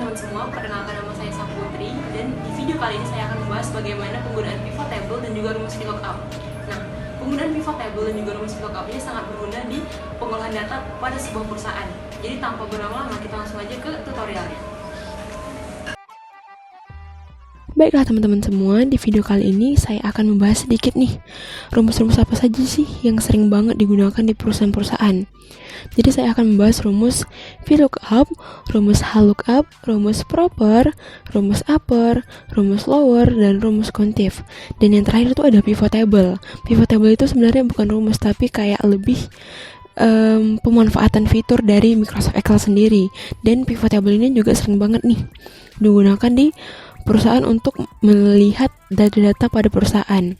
teman-teman semua, perkenalkan nama saya Saputri, dan di video kali ini saya akan membahas bagaimana penggunaan pivot table dan juga rumus VLOOKUP. Nah, penggunaan pivot table dan juga rumus VLOOKUP ini sangat berguna di pengolahan data pada sebuah perusahaan. Jadi tanpa berlama-lama, kita langsung aja ke tutorialnya. Baiklah teman-teman semua, di video kali ini saya akan membahas sedikit nih rumus-rumus apa saja sih yang sering banget digunakan di perusahaan-perusahaan. Jadi saya akan membahas rumus VLOOKUP, rumus HLOOKUP, rumus proper, rumus upper, rumus lower, dan rumus contif. Dan yang terakhir itu ada pivot table. Pivot table itu sebenarnya bukan rumus tapi kayak lebih pemanfaatan fitur dari Microsoft Excel sendiri. Dan pivot table ini juga sering banget nih digunakan di perusahaan untuk melihat data-data pada perusahaan.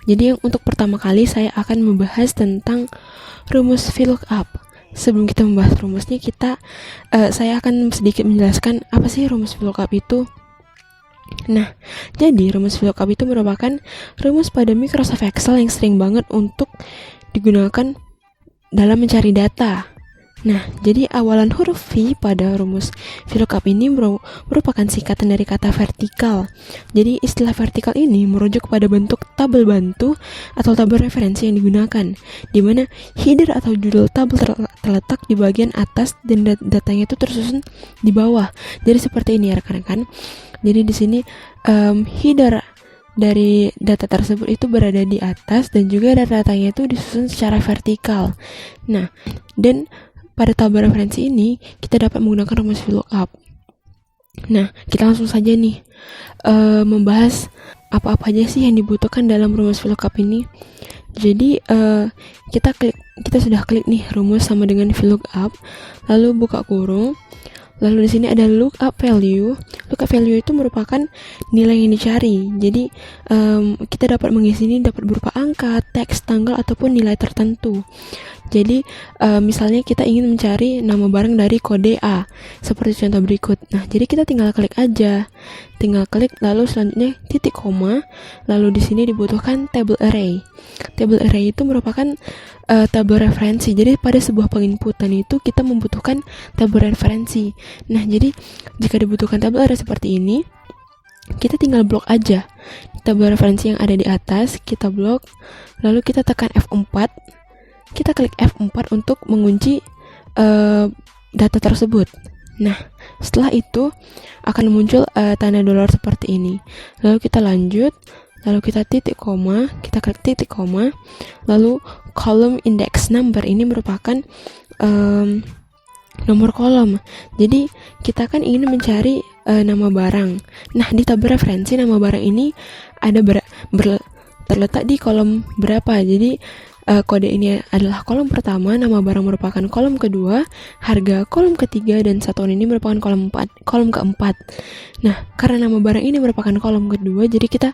Jadi yang untuk pertama kali saya akan membahas tentang rumus VLOOKUP. Sebelum kita membahas rumusnya, saya akan sedikit menjelaskan apa sih rumus VLOOKUP itu. Nah, jadi rumus VLOOKUP itu merupakan rumus pada Microsoft Excel yang sering banget untuk digunakan dalam mencari data. Nah, jadi awalan huruf V pada rumus VLOOKUP ini merupakan singkatan dari kata vertikal. Jadi istilah vertikal ini merujuk pada bentuk tabel bantu atau tabel referensi yang digunakan, di mana header atau judul tabel terletak di bagian atas dan datanya itu tersusun di bawah. Jadi seperti ini ya rekan-rekan. Jadi di sini header dari data tersebut itu berada di atas dan juga data-datanya itu disusun secara vertikal. Nah, dan pada tabel referensi ini, kita dapat menggunakan rumus VLOOKUP. Nah, kita langsung saja nih membahas apa-apa aja sih yang dibutuhkan dalam rumus VLOOKUP ini. Jadi, kita sudah klik nih rumus sama dengan VLOOKUP, lalu buka kurung, lalu di sini ada lookup value. Lookup value itu merupakan nilai yang dicari. Jadi, kita dapat mengisi ini dapat berupa angka, teks, tanggal, ataupun nilai tertentu. Jadi misalnya kita ingin mencari nama barang dari kode A seperti contoh berikut. Nah, jadi kita tinggal klik aja. Tinggal klik lalu selanjutnya titik koma. Lalu di sini dibutuhkan table array. Table array itu merupakan tabel referensi. Jadi pada sebuah penginputan itu kita membutuhkan tabel referensi. Nah, jadi jika dibutuhkan tabel array seperti ini, kita tinggal blok aja tabel referensi yang ada di atas, kita blok, lalu kita tekan F4. Kita klik F4 untuk mengunci data tersebut. Nah, setelah itu akan muncul tanda dolar seperti ini. Lalu kita lanjut, lalu kita titik koma, kita klik titik koma, lalu column index number ini merupakan nomor kolom. Jadi kita kan ingin mencari nama barang. Nah, di tabel referensi nama barang ini ada terletak di kolom berapa. Jadi kode ini adalah kolom pertama, nama barang merupakan kolom kedua, harga kolom ketiga, dan satuan ini merupakan kolom keempat. Nah, karena nama barang ini merupakan kolom kedua, jadi kita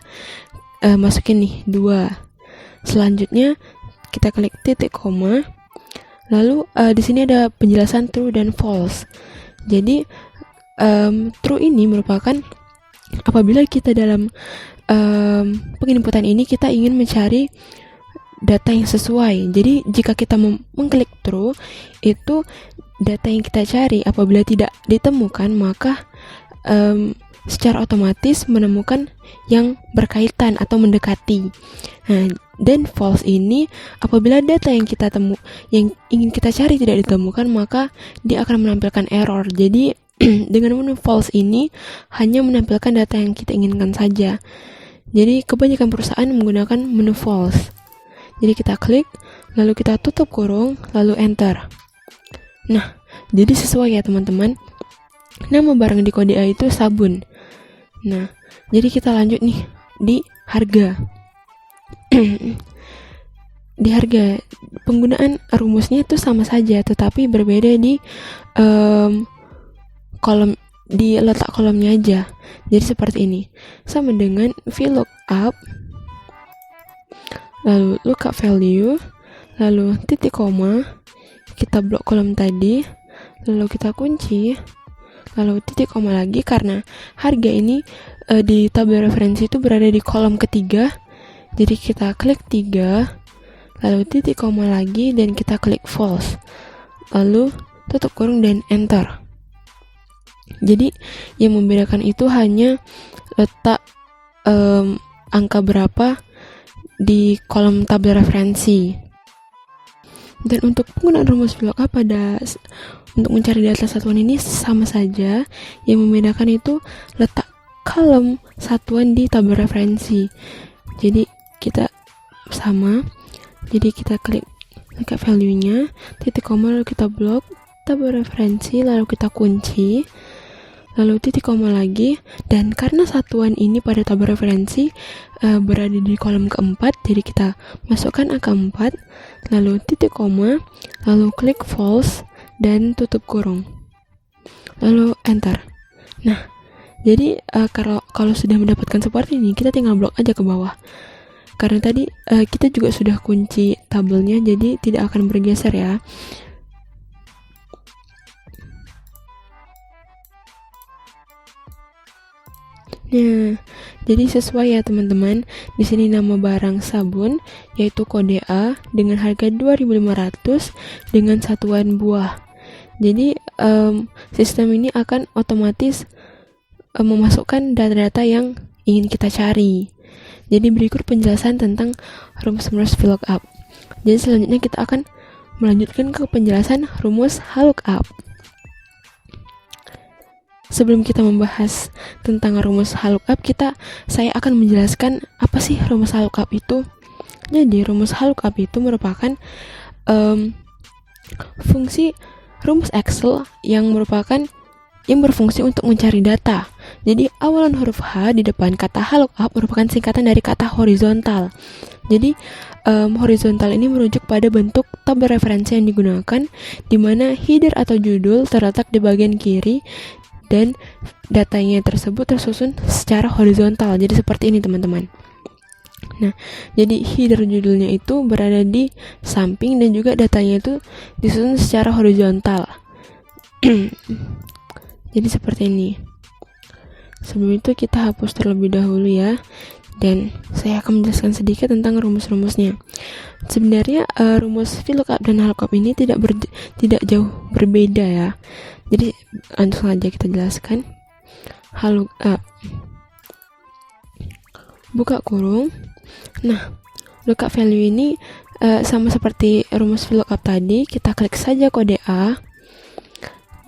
masukin nih 2. Selanjutnya kita klik titik koma. Lalu di sini ada penjelasan true dan false. Jadi true ini merupakan apabila kita dalam penginputan ini kita ingin mencari data yang sesuai. Jadi jika kita mengklik true, itu data yang kita cari apabila tidak ditemukan, maka secara otomatis menemukan yang berkaitan atau mendekati. Nah, dan false ini apabila data yang yang ingin kita cari tidak ditemukan, maka dia akan menampilkan error. Jadi dengan menu false ini hanya menampilkan data yang kita inginkan saja. Jadi kebanyakan perusahaan menggunakan menu false. Jadi kita klik, lalu kita tutup kurung, lalu enter. Nah, jadi sesuai ya teman-teman. Nama barang di kode A itu sabun. Nah, jadi kita lanjut nih di harga. Di harga, penggunaan rumusnya itu sama saja, tetapi berbeda di kolom, di letak kolomnya aja. Jadi seperti ini. Sama dengan VLOOKUP, lalu lookup value, lalu titik koma, kita blok kolom tadi, lalu kita kunci, lalu titik koma lagi karena harga ini di tabel referensi itu berada di kolom ketiga. Jadi kita klik 3, lalu titik koma lagi dan kita klik false. Lalu tutup kurung dan enter. Jadi yang membedakan itu hanya letak angka berapa di kolom tabel referensi. Dan untuk penggunaan rumus VLOOKUP untuk mencari data satuan ini sama saja. Yang membedakan itu letak kolom satuan di tabel referensi. Jadi kita sama. Jadi kita klik value-nya, titik koma, lalu kita blok tabel referensi, lalu kita kunci, lalu titik koma lagi. Dan karena satuan ini pada tabel referensi berada di kolom keempat, jadi kita masukkan angka 4, lalu titik koma, lalu klik false dan tutup kurung, lalu enter. Nah, jadi kalau sudah mendapatkan seperti ini, kita tinggal blok aja ke bawah. Karena tadi kita juga sudah kunci tabelnya, jadi tidak akan bergeser ya. Nah, jadi sesuai ya teman-teman. Di sini nama barang sabun yaitu kode A dengan harga 2.500 dengan satuan buah. Jadi sistem ini akan otomatis memasukkan data-data yang ingin kita cari. Jadi berikut penjelasan tentang rumus-rumus VLOOKUP. Jadi selanjutnya kita akan melanjutkan ke penjelasan rumus HLOOKUP. Sebelum kita membahas tentang rumus HLOOKUP, saya akan menjelaskan apa sih rumus HLOOKUP itu. Jadi rumus HLOOKUP itu merupakan fungsi rumus Excel yang berfungsi untuk mencari data. Jadi awalan huruf H di depan kata HLOOKUP merupakan singkatan dari kata horizontal. Jadi horizontal ini merujuk pada bentuk tabel referensi yang digunakan, di mana header atau judul terletak di bagian kiri dan datanya tersebut tersusun secara horizontal. Jadi seperti ini teman-teman. Nah, jadi header judulnya itu berada di samping dan juga datanya itu disusun secara horizontal. Jadi seperti ini. Sebelum itu kita hapus terlebih dahulu ya. Dan saya akan menjelaskan sedikit tentang rumus-rumusnya. Sebenarnya rumus VLOOKUP dan HLOOKUP ini tidak jauh berbeda ya. Jadi langsung aja kita jelaskan. HLOOKUP, buka kurung. Nah, lookup value ini sama seperti rumus VLOOKUP tadi. Kita klik saja kode A.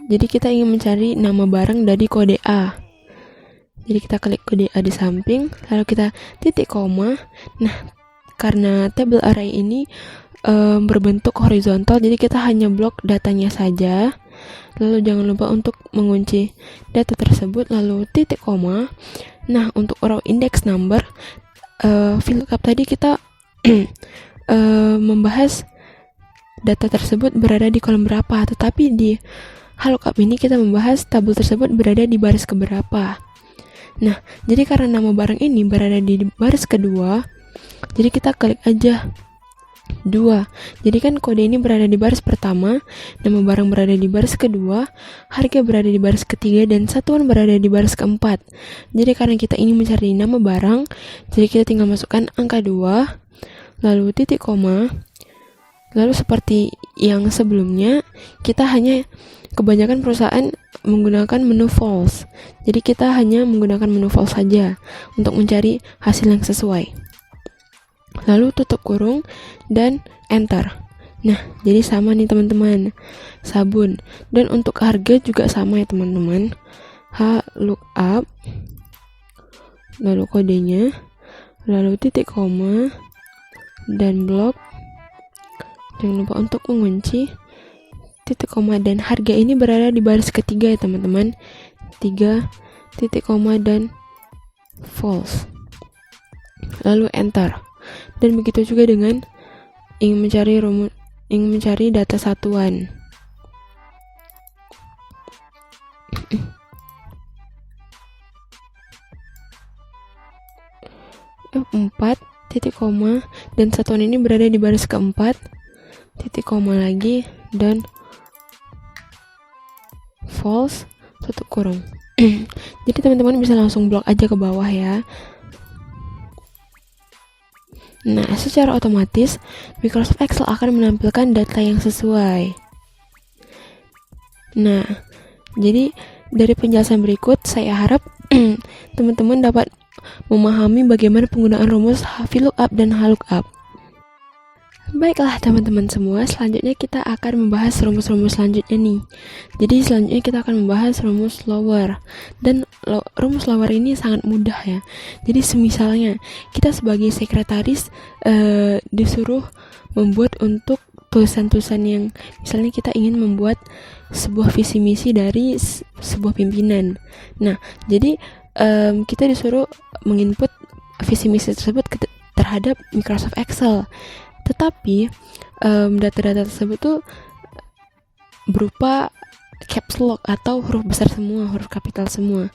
Jadi kita ingin mencari nama barang dari kode A. Jadi kita klik kode A di samping, lalu kita titik koma. Nah, karena table array ini berbentuk horizontal, jadi kita hanya blok datanya saja. Lalu jangan lupa untuk mengunci data tersebut, lalu titik koma. Nah, untuk row index number, VLOOKUP tadi kita membahas data tersebut berada di kolom berapa, tetapi di HLOOKUP ini kita membahas tabel tersebut berada di baris keberapa. Nah, jadi karena nama barang ini berada di baris kedua, jadi kita klik aja 2. Jadi kan kode ini berada di baris pertama, nama barang berada di baris kedua, harga berada di baris ketiga, dan satuan berada di baris keempat. Jadi karena kita ingin mencari nama barang, jadi kita tinggal masukkan angka 2, lalu titik koma. Lalu seperti yang sebelumnya, kita hanya kebanyakan perusahaan menggunakan menu false. Jadi kita hanya menggunakan menu false saja untuk mencari hasil yang sesuai. Lalu tutup kurung dan enter. Nah, jadi sama nih teman-teman. Sabun. Dan untuk harga juga sama ya teman-teman. HLOOKUP, lalu kodenya, lalu titik koma dan blok. Jangan lupa untuk mengunci titik koma, dan harga ini berada di baris ketiga ya teman-teman. 3 titik koma dan false, lalu enter. Dan begitu juga dengan ingin mencari data satuan. F4 titik koma dan satuan ini berada di baris keempat, titik koma lagi dan false, tutup kurung. Jadi teman-teman bisa langsung blok aja ke bawah ya. Nah, secara otomatis Microsoft Excel akan menampilkan data yang sesuai. Nah, jadi Dari penjelasan berikut, saya harap teman-teman dapat memahami bagaimana penggunaan rumus VLOOKUP dan HLOOKUP. Baiklah teman-teman semua, selanjutnya kita akan membahas rumus-rumus selanjutnya nih. Jadi selanjutnya kita akan membahas rumus lower. Dan rumus lower ini sangat mudah ya. Jadi semisalnya kita sebagai sekretaris disuruh membuat untuk tulisan-tulisan yang misalnya kita ingin membuat sebuah visi misi dari sebuah pimpinan. Nah, jadi kita disuruh menginput visi misi tersebut terhadap Microsoft Excel. Tetapi data-data tersebut tuh berupa caps lock atau huruf besar semua, huruf kapital semua.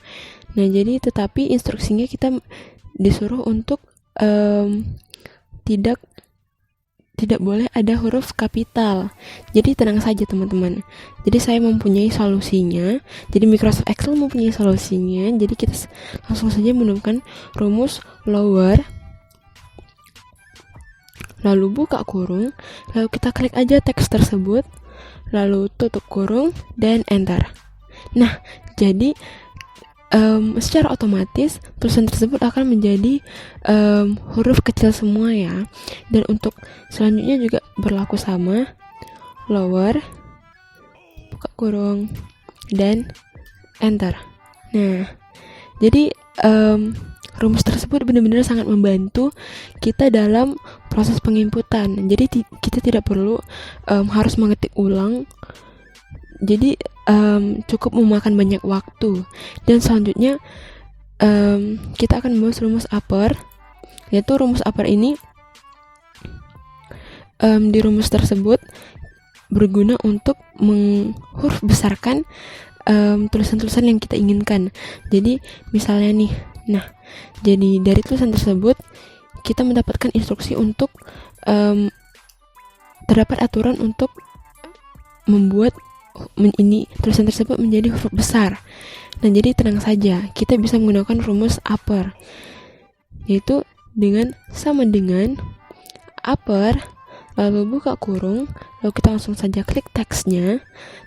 Nah, jadi tetapi instruksinya kita disuruh untuk tidak boleh ada huruf kapital. Jadi tenang saja teman-teman. Jadi saya mempunyai solusinya. Jadi Microsoft Excel mempunyai solusinya. Jadi kita langsung saja menemukan rumus lower, lalu buka kurung, lalu kita klik aja teks tersebut, lalu tutup kurung, dan enter. Nah, jadi secara otomatis tulisan tersebut akan menjadi huruf kecil semua ya. Dan untuk selanjutnya juga berlaku sama, lower, buka kurung, dan enter. Nah, jadi rumus tersebut benar-benar sangat membantu kita dalam proses penginputan. Jadi kita tidak perlu harus mengetik ulang. Jadi cukup memakan banyak waktu. Dan selanjutnya kita akan membahas rumus upper. Yaitu rumus upper ini di rumus tersebut berguna untuk menghuruf besarkan tulisan-tulisan yang kita inginkan. Jadi misalnya nih, nah, jadi dari tulisan tersebut kita mendapatkan instruksi untuk terdapat aturan untuk membuat ini tulisan tersebut menjadi huruf besar. Nah, jadi tenang saja, kita bisa menggunakan rumus upper, yaitu sama dengan upper, lalu buka kurung, lalu kita langsung saja klik teksnya,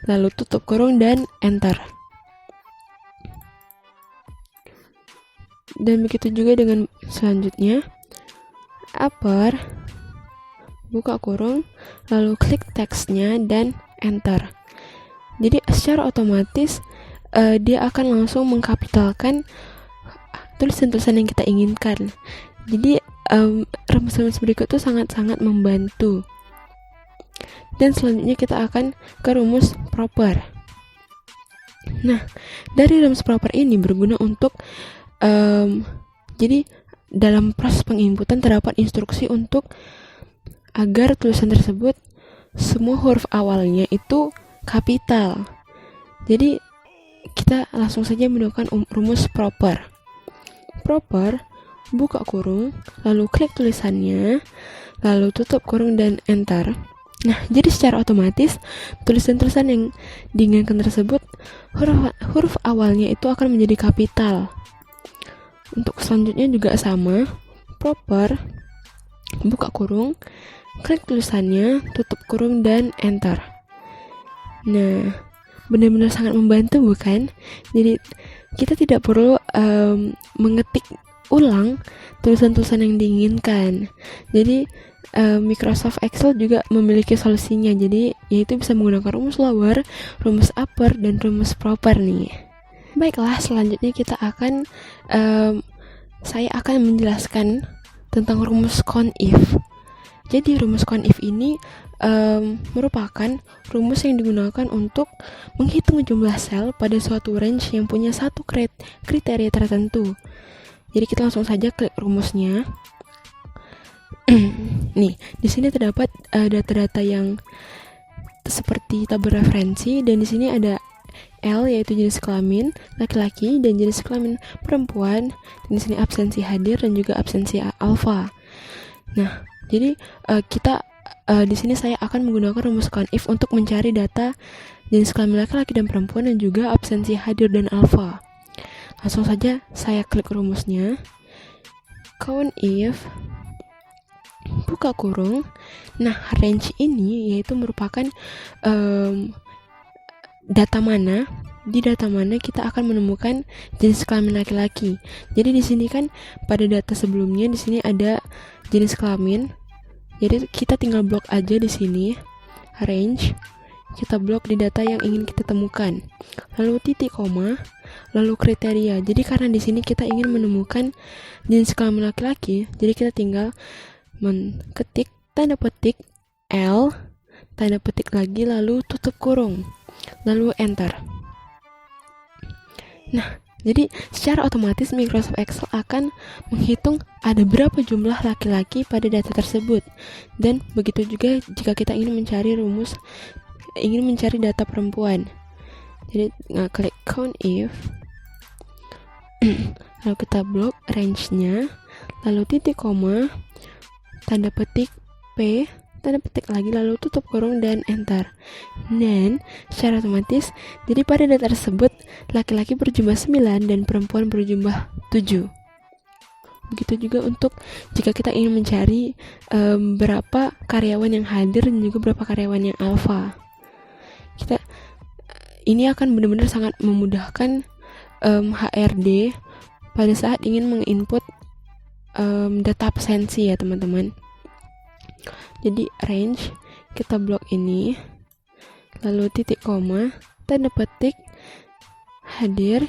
lalu tutup kurung dan enter. Dan begitu juga dengan selanjutnya, upper, buka kurung, lalu klik teksnya dan enter. Jadi secara otomatis dia akan langsung mengkapitalkan tulisan-tulisan yang kita inginkan. Jadi rumus-rumus berikut itu sangat-sangat membantu. Dan selanjutnya kita akan ke rumus proper. Nah, dari rumus proper ini berguna untuk jadi dalam proses penginputan terdapat instruksi untuk agar tulisan tersebut semua huruf awalnya itu kapital. Jadi kita langsung saja menggunakan rumus proper. Proper, buka kurung, lalu klik tulisannya, lalu tutup kurung dan enter. Nah, jadi secara otomatis tulisan-tulisan yang diinginkan tersebut huruf awalnya itu akan menjadi kapital. Untuk selanjutnya juga sama, proper, buka kurung, klik tulisannya, tutup kurung dan enter. Nah, benar-benar sangat membantu bukan? Jadi kita tidak perlu mengetik ulang tulisan-tulisan yang diinginkan. Jadi Microsoft Excel juga memiliki solusinya. Jadi yaitu bisa menggunakan rumus lower, rumus upper, dan rumus proper nih. Baiklah, selanjutnya kita akan saya akan menjelaskan tentang rumus CONIF. Jadi rumus CONIF ini merupakan rumus yang digunakan untuk menghitung jumlah sel pada suatu range yang punya satu kriteria tertentu. Jadi kita langsung saja klik rumusnya. Nih, di sini terdapat data-data yang seperti tabel referensi, dan di sini ada L yaitu jenis kelamin laki-laki dan jenis kelamin perempuan, dan di sini absensi hadir dan juga absensi alfa. Nah, jadi kita di sini saya akan menggunakan rumus CONIF untuk mencari data jenis kelamin laki-laki dan perempuan dan juga absensi hadir dan alfa. Langsung saja saya klik rumusnya. CONIF, buka kurung. Nah, range ini yaitu merupakan data mana di data mana kita akan menemukan jenis kelamin laki-laki. Jadi di sini kan pada data sebelumnya di sini ada jenis kelamin. Jadi kita tinggal blok aja di sini range. Kita blok di data yang ingin kita temukan. Lalu titik koma, lalu kriteria. Jadi karena di sini kita ingin menemukan jenis kelamin laki-laki, jadi kita tinggal mengetik tanda petik L, tanda petik lagi, lalu tutup kurung, lalu enter. Nah, jadi secara otomatis Microsoft Excel akan menghitung ada berapa jumlah laki-laki pada data tersebut. Dan begitu juga jika kita ingin mencari data perempuan. Jadi klik count if, lalu kita blok range-nya, lalu titik koma, tanda petik P, tanda petik lagi, lalu tutup kurung dan enter. Dan secara otomatis, jadi pada data tersebut laki-laki berjumlah 9 dan perempuan berjumlah 7. Begitu juga untuk jika kita ingin mencari berapa karyawan yang hadir dan juga berapa karyawan yang alpha. Ini akan benar-benar sangat memudahkan HRD pada saat ingin menginput data absensi ya teman-teman. Jadi range, kita blok ini, lalu titik koma, tanda petik hadir,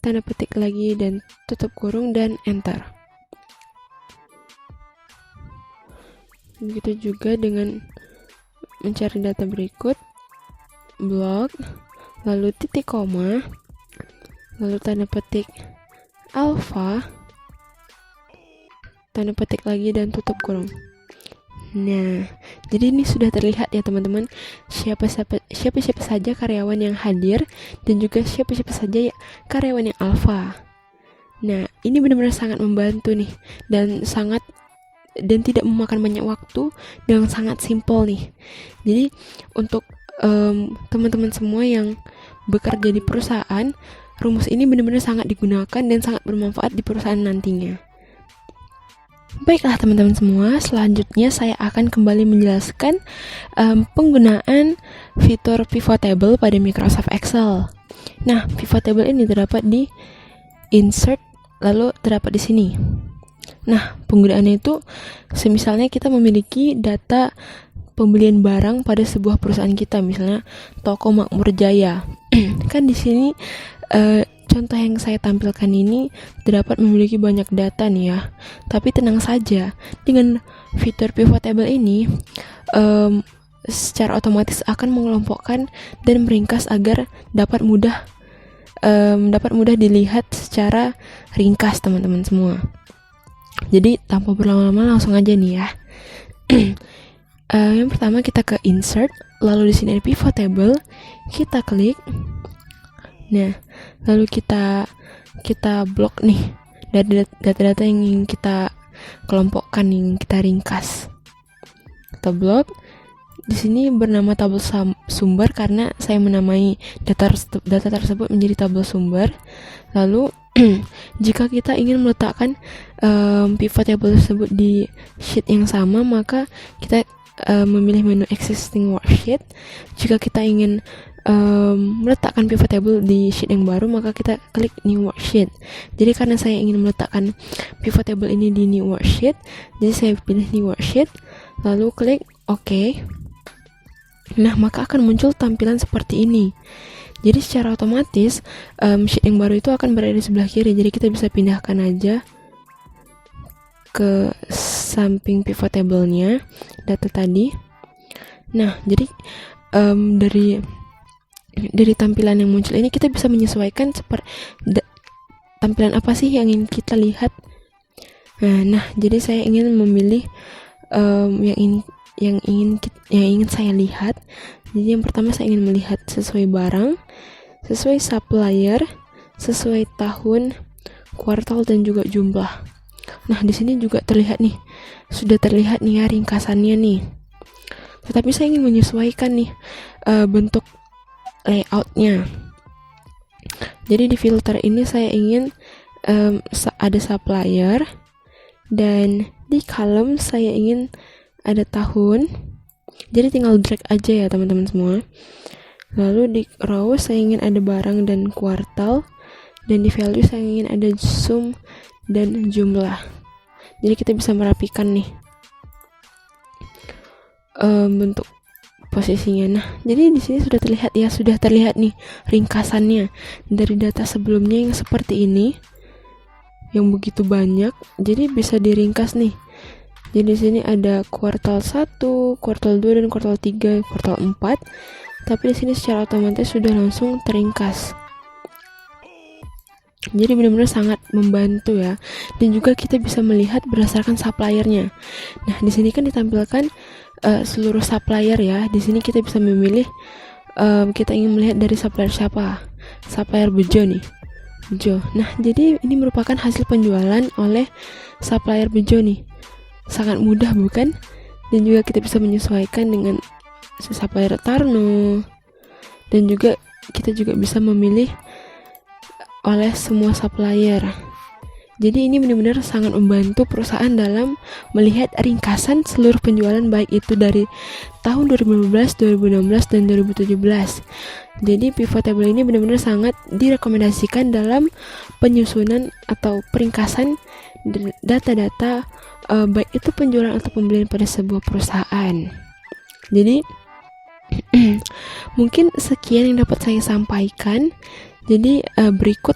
tanda petik lagi dan tutup kurung dan enter. Begitu juga dengan mencari data berikut, blok, lalu titik koma, lalu tanda petik alpha, tanda petik lagi dan tutup kurung. Nah, jadi ini sudah terlihat ya teman-teman, siapa saja karyawan yang hadir dan juga siapa saja ya karyawan yang alpha. Nah, ini benar-benar sangat membantu nih dan tidak memakan banyak waktu dan sangat simple nih. Jadi untuk teman-teman semua yang bekerja di perusahaan, rumus ini benar-benar sangat digunakan dan sangat bermanfaat di perusahaan nantinya. Baiklah teman-teman semua, selanjutnya saya akan kembali menjelaskan penggunaan fitur pivot table pada Microsoft Excel. Nah, pivot table ini terdapat di insert, lalu terdapat di sini. Nah, penggunaannya itu semisalnya kita memiliki data pembelian barang pada sebuah perusahaan kita, misalnya Toko Makmur Jaya. Kan di sini contoh yang saya tampilkan ini dapat memiliki banyak data nih ya. Tapi tenang saja, dengan fitur pivot table ini secara otomatis akan mengelompokkan dan meringkas agar dapat mudah dilihat secara ringkas teman-teman semua. Jadi tanpa berlama-lama langsung aja nih ya. Yang pertama kita ke insert, lalu di sini ada pivot table, kita klik. Nah, lalu kita blok nih dari data-data yang ingin kita kelompokkan, yang kita ringkas. Kita blok. Di sini bernama tabel sumber karena saya menamai data tersebut menjadi tabel sumber. Lalu jika kita ingin meletakkan pivot table tersebut di sheet yang sama, maka kita memilih menu existing worksheet. Jika kita ingin meletakkan pivot table di sheet yang baru, maka kita klik new worksheet. Jadi karena saya ingin meletakkan pivot table ini di new worksheet, jadi saya pilih new worksheet, lalu klik OK. Nah, maka akan muncul tampilan seperti ini. Jadi secara otomatis sheet yang baru itu akan berada di sebelah kiri. Jadi kita bisa pindahkan aja ke samping pivot table-nya data tadi. Nah, jadi dari tampilan yang muncul ini kita bisa menyesuaikan tampilan apa sih yang ingin kita lihat. Nah, jadi saya ingin memilih yang ingin saya lihat. Jadi yang pertama saya ingin melihat sesuai barang, sesuai supplier, sesuai tahun, kuartal dan juga jumlah. Nah, di sini juga sudah terlihat nih ya ringkasannya nih. Tetapi saya ingin menyesuaikan nih bentuk layoutnya. Jadi di filter ini saya ingin ada supplier, dan di column saya ingin ada tahun. Jadi tinggal drag aja ya teman-teman semua. Lalu di row saya ingin ada barang dan kuartal, dan di value saya ingin ada sum dan jumlah. Jadi kita bisa merapikan nih bentuk posisinya. Nah, jadi di sini sudah terlihat nih ringkasannya dari data sebelumnya yang seperti ini, yang begitu banyak. Jadi bisa diringkas nih. Jadi di sini ada kuartal 1, kuartal 2 dan kuartal 3, kuartal 4. Tapi di sini secara otomatis sudah langsung teringkas. Jadi benar-benar sangat membantu ya. Dan juga kita bisa melihat berdasarkan suppliernya. Nah, di sini kan ditampilkan seluruh supplier ya. Di sini kita bisa memilih kita ingin melihat dari supplier siapa. Supplier Bejo nih. Bejo. Nah, jadi ini merupakan hasil penjualan oleh supplier Bejo nih. Sangat mudah bukan? Dan juga kita bisa menyesuaikan dengan supplier Tarno. Dan juga kita juga bisa memilih oleh semua supplier. Jadi ini benar-benar sangat membantu perusahaan dalam melihat ringkasan seluruh penjualan baik itu dari tahun 2015, 2016, dan 2017. Jadi pivot table ini benar-benar sangat direkomendasikan dalam penyusunan atau peringkasan data-data baik itu penjualan atau pembelian pada sebuah perusahaan. Jadi mungkin sekian yang dapat saya sampaikan. Jadi berikut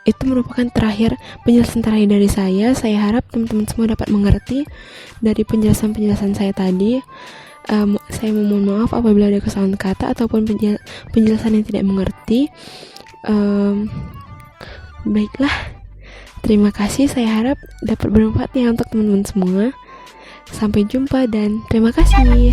itu merupakan penjelasan terakhir dari saya. Saya harap teman-teman semua dapat mengerti dari penjelasan saya tadi. Saya mohon maaf apabila ada kesalahan kata ataupun penjelasan yang tidak mengerti. Baiklah, terima kasih. Saya harap dapat bermanfaat ya untuk teman-teman semua. Sampai jumpa dan terima kasih.